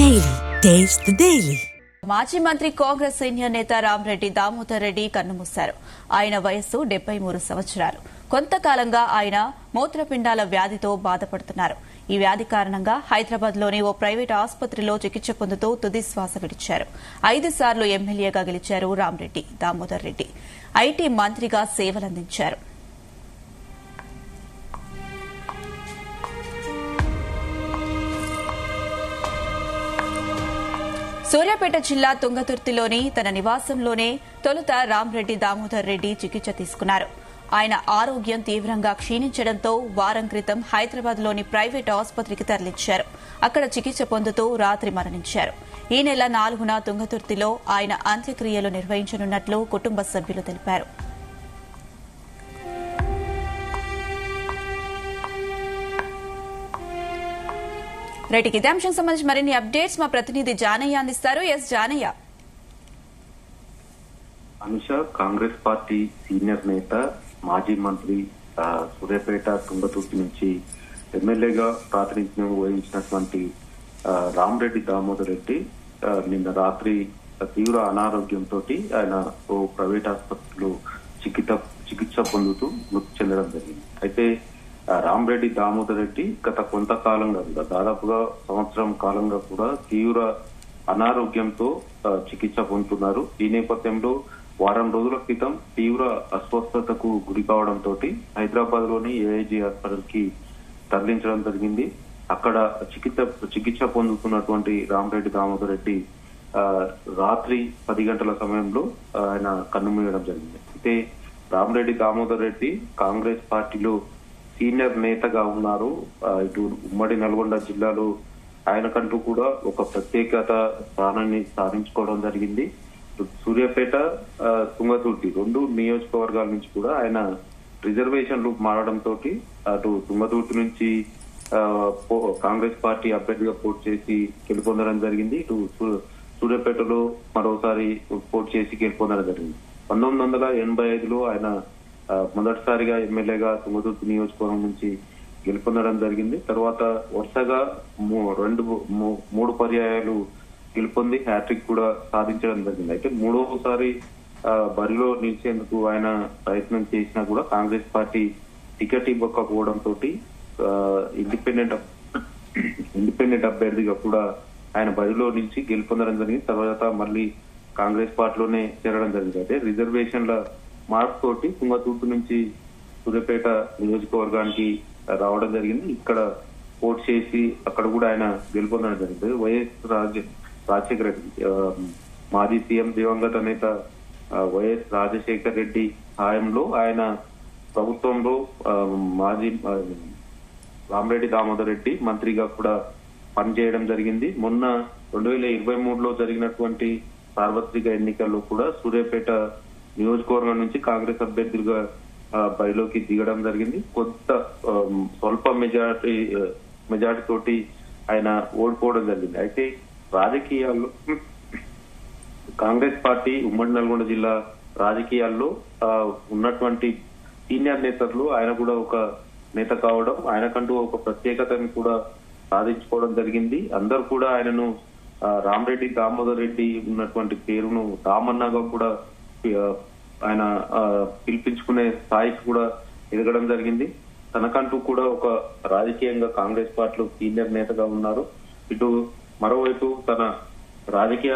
Daily. Taste the Daily. మాజీ మంత్రి Congress senior నేత రామరెడ్డి దామోదర్ రెడ్డి కన్నుమూశారు. ఆయన వయస్సు 73 సంవత్సరాలు. కొంతకాలంగా ఆయన మూత్రపిండాల వ్యాధితో బాధపడుతున్నారు. ఈ వ్యాధి కారణంగా హైదరాబాద్లోని ఓ ప్రైవేట్ ఆసుపత్రిలో చికిత్స పొందుతూ తుది శ్వాస విడిచారు. 5 సార్లు ఎమ్మెల్యేగా గెలిచారు రామరెడ్డి దామోదర్ రెడ్డి. ఐటీ మంత్రిగా సేవలందించారు. సూర్యాపేట జిల్లా తుంగతుర్తిలోని తన నివాసంలోనే తొలుత రామరెడ్డి దామోదర్ రెడ్డి చికిత్స తీసుకున్నారు. ఆయన ఆరోగ్యం తీవ్రంగా క్షీణించడంతో వారం క్రితం హైదరాబాద్లోని ప్రైవేట్ ఆసుపత్రికి తరలించారు. అక్కడ చికిత్స పొందుతూ రాత్రి మరణించారు. ఈ నెల 4న తుంగతుర్తిలో ఆయన అంత్యక్రియలు నిర్వహించనున్నట్లు కుటుంబ సభ్యులు తెలిపారు. రైట్, ఇదే అంశం సంబంధించి మరిన్ని అప్డేట్స్ మా ప్రతినిధి జానయ్య అందిస్తారు. S Janaiah. Anusha, Congress party senior నేత మాజీ మంత్రి సూర్యాపేట తుంగతుర్తి నుంచి ఎమ్మెల్యేగా ప్రాతినిధ్యం వహించినటువంటి రామరెడ్డి దామోదర్ రెడ్డి నిన్న రాత్రి తీవ్ర అనారోగ్యంతో ఆయన ఓ ప్రైవేట్ ఆసుపత్రిలో చికిత్స పొందుతూ మృతి చెందడం జరిగింది. అయితే రామరెడ్డి దామోదర్ రెడ్డి గత కొంతకాలంగా కూడా దాదాపుగా సంవత్సరం కాలంగా కూడా తీవ్ర అనారోగ్యంతో చికిత్స పొందుతున్నారు. ఈ నేపథ్యంలో వారం రోజుల క్రితం తీవ్ర అస్వస్థతకు గురి కావడంతో హైదరాబాద్ లోని ఏఐజీ హాస్పిటల్ కి తరలించడం జరిగింది. అక్కడ చికిత్స పొందుతున్నటువంటి రామరెడ్డి దామోదర్ రెడ్డి రాత్రి 10 గంటల సమయంలో ఆయన కన్నుమూయడం జరిగింది. అయితే రామరెడ్డి దామోదర్ రెడ్డి కాంగ్రెస్ పార్టీలో సీనియర్ నేతగా ఉన్నారు. ఇటు ఉమ్మడి నల్గొండ జిల్లాలో ఆయనకంటూ కూడా ఒక ప్రత్యేకత స్థానాన్ని సాధించుకోవడం జరిగింది. సూర్యాపేట, తుంగతుర్తి 2 నియోజకవర్గాల నుంచి కూడా ఆయన రిజర్వేషన్లు మారడంతో అటు తుంగతుర్తి నుంచి కాంగ్రెస్ పార్టీ అభ్యర్థిగా పోటీ చేసి గెలుపొందడం జరిగింది. ఇటు సూర్యాపేటలో మరోసారి పోటీ చేసి గెలుపొందడం జరిగింది. 1985లో ఆయన మొదటిసారిగా ఎమ్మెల్యేగా తుంగతుర్తి నియోజకవర్గం నుంచి గెలుపొందడం జరిగింది. తర్వాత వరుసగా 3 పర్యాయాలు గెలుపొంది హ్యాట్రిక్ కూడా సాధించడం జరిగింది. అయితే 3వసారి బరిలో నిలిచేందుకు ఆయన ప్రయత్నం చేసినా కూడా కాంగ్రెస్ పార్టీ టికెట్ ఇవ్వకపోవడంతో ఇండిపెండెంట్ అభ్యర్థిగా కూడా ఆయన బరిలో నిలిచి గెలుపొందడం జరిగింది. తర్వాత మళ్ళీ కాంగ్రెస్ పార్టీలోనే చేరడం జరిగింది. అయితే రిజర్వేషన్ల మార్పు తోటి తుంగతుర్తి నుంచి సూర్యాపేట నియోజకవర్గానికి రావడం జరిగింది. ఇక్కడ పోటీ చేసి అక్కడ కూడా ఆయన గెలుపొందడం జరిగింది. వైఎస్ రాజశేఖర రెడ్డి, మాజీ సీఎం దివంగత నేత వైఎస్ రాజశేఖర రెడ్డి హయాంలో ఆయన ప్రభుత్వంలో మాజీ రామరెడ్డి దామోదర్ రెడ్డి మంత్రిగా కూడా పనిచేయడం జరిగింది. మొన్న 2023లో జరిగినటువంటి సార్వత్రిక ఎన్నికల్లో కూడా సూర్యాపేట నియోజకవర్గం నుంచి కాంగ్రెస్ అభ్యర్థులుగా బరిలోకి దిగడం జరిగింది. స్వల్ప మెజార్టీ తోటి ఆయన ఓడిపోవడం జరిగింది. అయితే రాజకీయాల్లో కాంగ్రెస్ పార్టీ ఉమ్మడి నల్గొండ జిల్లా రాజకీయాల్లో ఉన్నటువంటి సీనియర్ నేతలు ఆయన కూడా ఒక నేత కావడం, ఆయనకంటూ ఒక ప్రత్యేకతను కూడా సాధించుకోవడం జరిగింది. అందరూ కూడా ఆయనను రామరెడ్డి దామోదర్ రెడ్డి ఉన్నటువంటి పేరును రామన్నగా కూడా ఆయన పిలిపించుకునే స్థాయికి కూడా ఎదగడం జరిగింది. తనకంటూ కూడా ఒక రాజకీయంగా కాంగ్రెస్ పార్టీలో సీనియర్ నేతగా ఉన్నారు. ఇటు మరోవైపు తన రాజకీయ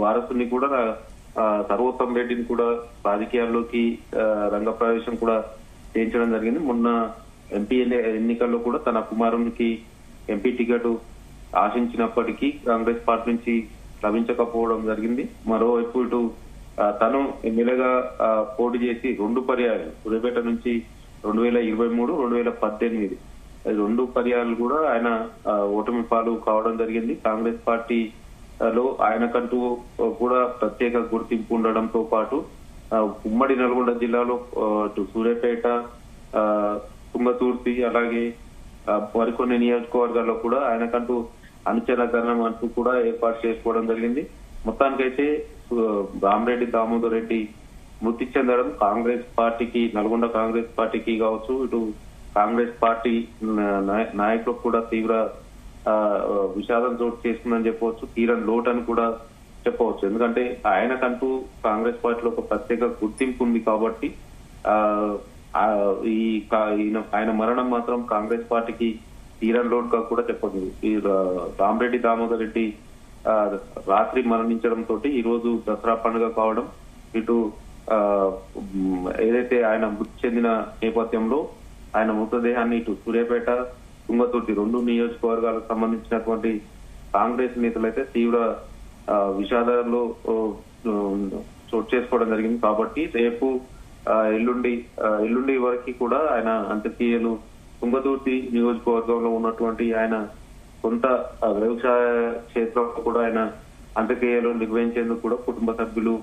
వారసుని కూడా సర్వోత్తమ్ రెడ్డిని కూడా రాజకీయాల్లోకి రంగప్రవేశం కూడా చేయించడం జరిగింది. మొన్న ఎంపీ ఎన్నికల్లో కూడా తన కుమారునికి ఎంపీ టికెట్ ఆశించినప్పటికీ కాంగ్రెస్ పార్టీ నుంచి లభించకపోవడం జరిగింది. మరోవైపు ఇటు తను ఎమ్మెల్యేగా పోటీ చేసి 2 పర్యాయాలు సూర్యాపేట నుంచి 2023, 2018 2 పర్యాయాలు కూడా ఆయన ఓటమి పాలు కావడం జరిగింది. కాంగ్రెస్ పార్టీలో ఆయనకంటూ కూడా ప్రత్యేక గుర్తింపు ఉండడంతో పాటు ఉమ్మడి నల్గొండ జిల్లాలో సూర్యాపేట, తుంగతుర్తి అలాగే మరికొన్ని నియోజకవర్గాల్లో కూడా ఆయనకంటూ అనుచరగణం అంటూ కూడా ఏర్పాటు చేసుకోవడం జరిగింది. మొత్తానికైతే రామరెడ్డి దామోదర్ రెడ్డి మృతి చెందడం కాంగ్రెస్ పార్టీకి, నల్గొండ కాంగ్రెస్ పార్టీకి కావచ్చు, ఇటు కాంగ్రెస్ పార్టీ నాయకులకు కూడా తీవ్ర విషాదం చోటు చేసుకుందని చెప్పవచ్చు, తీరని లోటు అని కూడా చెప్పవచ్చు. ఎందుకంటే ఆయనకంటూ కాంగ్రెస్ పార్టీలో ఒక ప్రత్యేక గుర్తింపు ఉంది కాబట్టి ఆయన మరణం మాత్రం కాంగ్రెస్ పార్టీకి తీరని లోటుగా కూడా చెప్పదు. ఈ రామరెడ్డి దామోదర్ రెడ్డి రాత్రి మరణించడం తోటి ఈ రోజు దసరా పండుగ కావడం, ఇటు ఏదైతే ఆయన మృతి చెందిన నేపథ్యంలో ఆయన మృతదేహాన్ని ఇటు సూర్యాపేట, తుంగతుర్తి 2 నియోజకవర్గాలకు సంబంధించినటువంటి కాంగ్రెస్ నేతలైతే తీవ్ర విషాదాల్లో చోటు చేసుకోవడం జరిగింది. కాబట్టి రేపు ఎల్లుండి వరకు కూడా ఆయన అంత్యక్రియలు తుంగతుర్తి నియోజకవర్గంలో ఉన్నటువంటి ఆయన సొంత వ్యవసాయ క్షేత్రంలో కూడా ఆయన అంత్యక్రియలు నిర్వహించేందుకు కూడా కుటుంబ సభ్యులు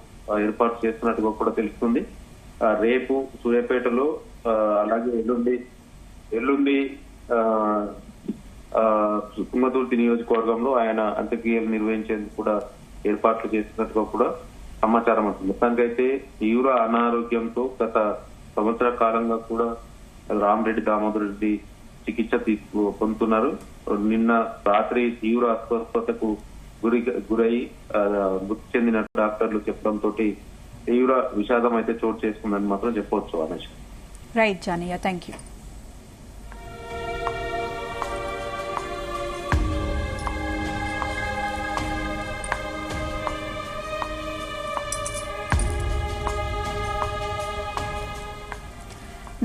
ఏర్పాటు చేస్తున్నట్టుగా కూడా తెలుస్తుంది. రేపు సూర్యాపేటలో అలాగే ఎల్లుండి తుంగతుర్తి నియోజకవర్గంలో ఆయన అంత్యక్రియలు నిర్వహించేందుకు కూడా ఏర్పాట్లు చేస్తున్నట్టుగా కూడా సమాచారం అవుతుంది. మొత్తానికైతే తీవ్ర అనారోగ్యంతో గత సంవత్సర కాలంగా కూడా రామరెడ్డి దామోదర్ రెడ్డి చికిత్స పొందుతున్నారు. నిన్న రాత్రి తీవ్ర అస్వస్థతకు గురై మృతి చెందిన డాక్టర్లు చెప్పడంతో తీవ్ర విషాదం అయితే చోటు చేసుకుందని మాత్రం చెప్పవచ్చు. అనేష్ రైట్ జానియా, థ్యాంక్ యూ.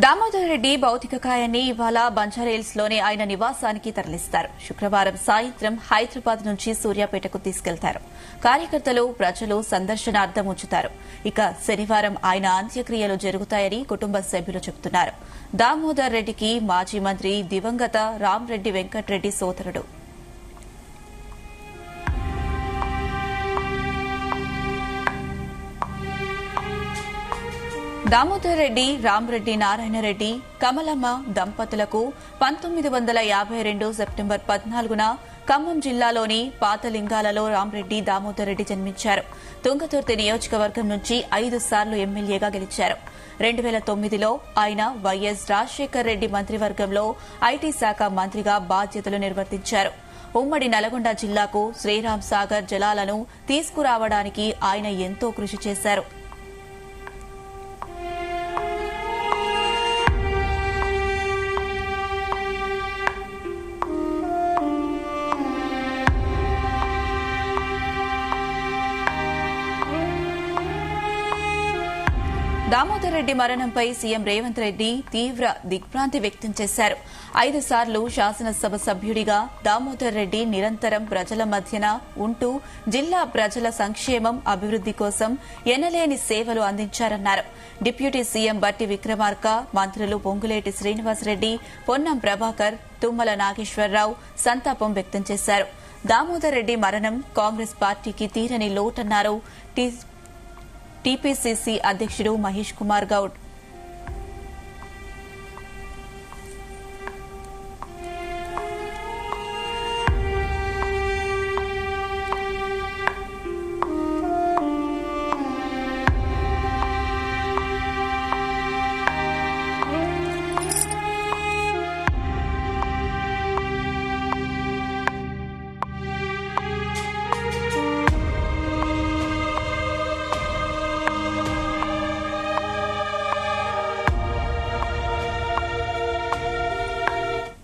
దామోదర్ రెడ్డి భౌతిక కాయాన్ని ఇవాళ బంజారాహిల్స్ లోని ఆయన నివాసానికి తరలిస్తారు. శుక్రవారం సాయంత్రం హైదరాబాద్ నుంచి సూర్యాపేటకు తీసుకెళ్తారు. కార్యకర్తలు, ప్రజలు సందర్శనార్థం ఉంచుతారు. ఇక శనివారం ఆయన అంత్యక్రియలు జరుగుతాయని కుటుంబ సభ్యులు చెబుతున్నారు. దామోదర్ రెడ్డికి మాజీ మంత్రి దివంగత రామరెడ్డి వెంకట్రెడ్డి సోదరుడు. దామోదర్ రెడ్డి, రామరెడ్డి నారాయణరెడ్డి, కమలమ్మ దంపతులకు 1952 సెప్టెంబర్ 14న ఖమ్మం జిల్లాలోని పాతలింగాలలో రామరెడ్డి దామోదర్ రెడ్డి జన్మించారు. తుంగతుర్తి నియోజకవర్గం నుంచి 5 సార్లు ఎమ్మెల్యేగా గెలిచారు. 2009లో ఆయన వైఎస్ రాజశేఖర్ రెడ్డి మంత్రివర్గంలో ఐటీ శాఖ మంత్రిగా బాధ్యతలు నిర్వర్తించారు. ఉమ్మడి నల్గొండ జిల్లాకు శ్రీరామ్ సాగర్ జలాలను తీసుకురావడానికి ఆయన ఎంతో కృషి చేశారు. దామోదర్ రెడ్డి మరణంపై సీఎం రేవంత్ రెడ్డి తీవ్ర దిగ్భ్రాంతి వ్యక్తం చేశారు. 5 సార్లు శాసనసభ సభ్యుడిగా దామోదర్ రెడ్డి నిరంతరం ప్రజల మధ్యన ఉంటూ జిల్లా ప్రజల సంక్షేమం, అభివృద్ది కోసం ఎనలేని సేవలు అందించారన్నారు. డిప్యూటీ సీఎం బట్టి విక్రమార్క, మంత్రులు పొంగులేటి శ్రీనివాసరెడ్డి, పొన్నం ప్రభాకర్, తుమ్మల నాగేశ్వరరావు సంతాపం వ్యక్తం చేశారు. దామోదర్ రెడ్డి మరణం కాంగ్రెస్ పార్టీకి తీరని లోటన్నారు టీపీసీసీ అధ్యక్షుడు మహేష్ కుమార్ గౌడ్.